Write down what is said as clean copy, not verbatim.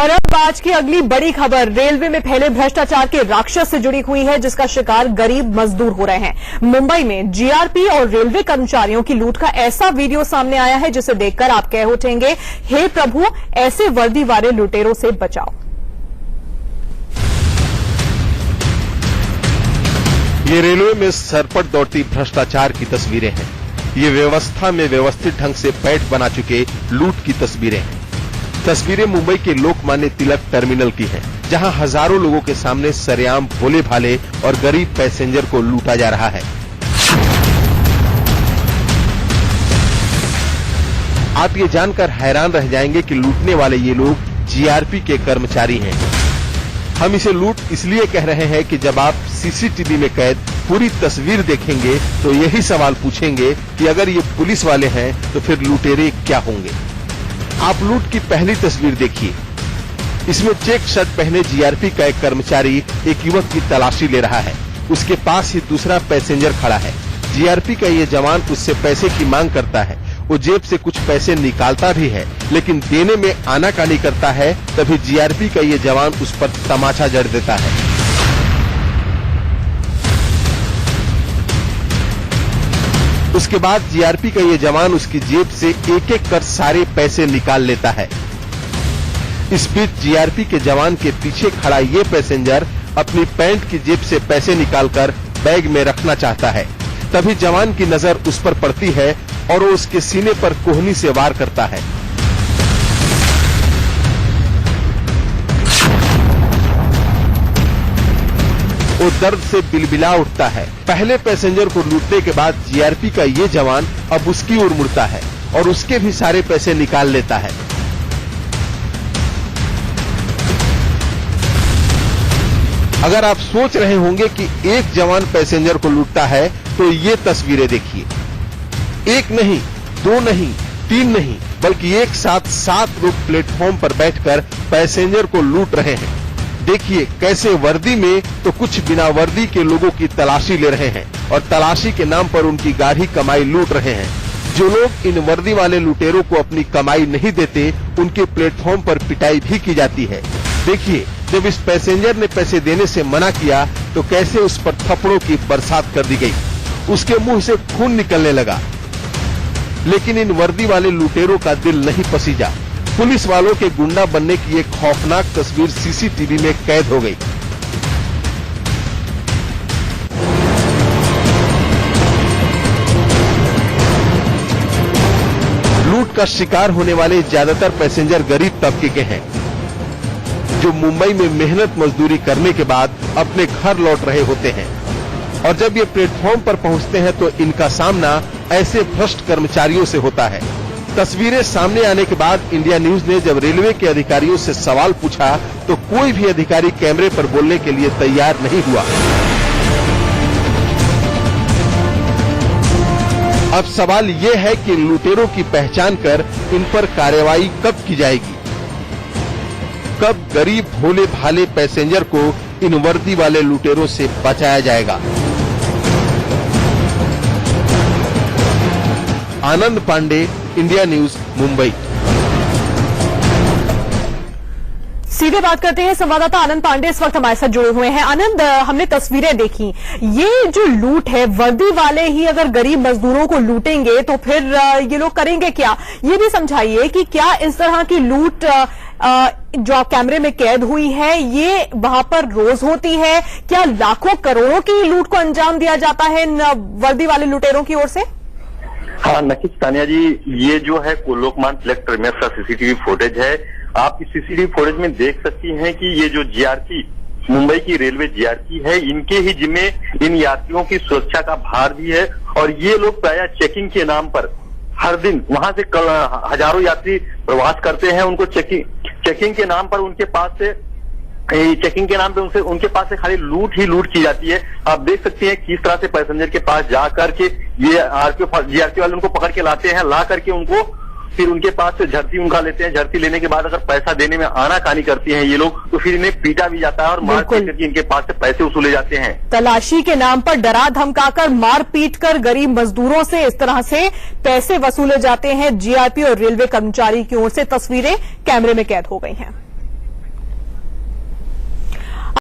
और अब आज की अगली बड़ी खबर रेलवे में फैले भ्रष्टाचार के राक्षस से जुड़ी हुई है, जिसका शिकार गरीब मजदूर हो रहे हैं। मुंबई में जीआरपी और रेलवे कर्मचारियों की लूट का ऐसा वीडियो सामने आया है जिसे देखकर आप कह उठेंगे, हे प्रभु, ऐसे वर्दी वाले लुटेरों से बचाओ। ये रेलवे में सरपट दौड़ती भ्रष्टाचार की तस्वीरें हैं। ये व्यवस्था में व्यवस्थित ढंग से पैठ बना चुके लूट की तस्वीरें हैं। तस्वीरें मुंबई के लोकमान्य तिलक टर्मिनल की हैं, जहां हजारों लोगों के सामने सरेआम भोले भाले और गरीब पैसेंजर को लूटा जा रहा है। आप ये जानकर हैरान रह जाएंगे कि लूटने वाले ये लोग जीआरपी के कर्मचारी हैं। हम इसे लूट इसलिए कह रहे हैं कि जब आप सीसीटीवी में कैद पूरी तस्वीर देखेंगे तो यही सवाल पूछेंगे कि अगर ये पुलिस वाले हैं तो फिर लुटेरे क्या होंगे। आप लूट की पहली तस्वीर देखिए। इसमें चेक शर्ट पहने जीआरपी का एक कर्मचारी एक युवक की तलाशी ले रहा है। उसके पास ही दूसरा पैसेंजर खड़ा है। जीआरपी का ये जवान उससे पैसे की मांग करता है। वो जेब से कुछ पैसे निकालता भी है, लेकिन देने में आनाकानी करता है। तभी जीआरपी का ये जवान उस पर तमाचा जड़ देता है। उसके बाद जीआरपी का ये जवान उसकी जेब से एक एक कर सारे पैसे निकाल लेता है। इस बीच जीआरपी के जवान के पीछे खड़ा ये पैसेंजर अपनी पैंट की जेब से पैसे निकालकर बैग में रखना चाहता है। तभी जवान की नजर उस पर पड़ती है और वो उसके सीने पर कोहनी से वार करता है। वो दर्द से बिलबिला उठता है। पहले पैसेंजर को लूटने के बाद जीआरपी का ये जवान अब उसकी ओर मुड़ता है और उसके भी सारे पैसे निकाल लेता है। अगर आप सोच रहे होंगे कि एक जवान पैसेंजर को लूटता है तो ये तस्वीरें देखिए। एक नहीं, दो नहीं, तीन नहीं, बल्कि एक साथ 7 लोग प्लेटफॉर्म पर बैठकर पैसेंजर को लूट रहे हैं। देखिए कैसे वर्दी में तो कुछ बिना वर्दी के लोगों की तलाशी ले रहे हैं और तलाशी के नाम पर उनकी गाढ़ी कमाई लूट रहे हैं। जो लोग इन वर्दी वाले लुटेरों को अपनी कमाई नहीं देते, उनके प्लेटफॉर्म पर पिटाई भी की जाती है। देखिए जब इस पैसेंजर ने पैसे देने से मना किया तो कैसे उस पर थप्पड़ों की बरसात कर दी गई। उसके मुंह से खून निकलने लगा, लेकिन इन वर्दी वाले लुटेरों का दिल नहीं पसीजा। पुलिस वालों के गुंडा बनने की एक खौफनाक तस्वीर सीसीटीवी में कैद हो गई। लूट का शिकार होने वाले ज्यादातर पैसेंजर गरीब तबके के हैं, जो मुंबई में मेहनत मजदूरी करने के बाद अपने घर लौट रहे होते हैं। और जब ये प्लेटफॉर्म पर पहुंचते हैं तो इनका सामना ऐसे भ्रष्ट कर्मचारियों से होता है। तस्वीरें सामने आने के बाद इंडिया न्यूज ने जब रेलवे के अधिकारियों से सवाल पूछा तो कोई भी अधिकारी कैमरे पर बोलने के लिए तैयार नहीं हुआ। अब सवाल ये है कि लुटेरों की पहचान कर इन पर कार्रवाई कब की जाएगी। कब गरीब भोले भाले पैसेंजर को इन वर्दी वाले लुटेरों से बचाया जाएगा। आनंद पांडे, इंडिया न्यूज, मुंबई। सीधे बात करते हैं, संवाददाता आनंद पांडे इस वक्त हमारे साथ जुड़े हुए हैं। आनंद, हमने तस्वीरें देखी, ये जो लूट है, वर्दी वाले ही अगर गरीब मजदूरों को लूटेंगे तो फिर ये लोग करेंगे क्या? ये भी समझाइए कि क्या इस तरह की लूट जो कैमरे में कैद हुई है ये वहां पर रोज होती है? क्या लाखों करोड़ों की लूट को अंजाम दिया जाता है इन वर्दी वाले लुटेरों की ओर से? हाँ नखित तानिया जी, ये जो है लोकमान्य तिलक टर्मिनस का सीसीटीवी फुटेज है। आप इस सीसीटीवी फुटेज में देख सकती हैं कि ये जो जीआरपी, मुंबई की रेलवे जीआरपी है, इनके ही जिम्मे इन यात्रियों की सुरक्षा का भार भी है। और ये लोग प्रायः चेकिंग के नाम पर हर दिन वहां से हजारों यात्री प्रवास करते हैं। उनको चेकिंग के नाम पर उनके पास से उनके पास से खाली लूट ही लूट की जाती है। आप देख सकते हैं किस तरह से पैसेंजर के पास जाकर के ये जीआरपी वाले उनको पकड़ के लाते हैं, ला करके उनको फिर उनके पास से झर्ती उनका लेते हैं। झर्ती लेने के बाद अगर पैसा देने में आनाकानी करती हैं ये लोग तो फिर इन्हें पीटा भी जाता है और मार पीट करके इनके पास से पैसे वसूले जाते हैं। तलाशी के नाम पर डरा धमकाकर, मार पीट कर गरीब मजदूरों से इस तरह से पैसे वसूले जाते हैं। जीआरपी और रेलवे कर्मचारी की ओर से तस्वीरें कैमरे में कैद हो गई हैं।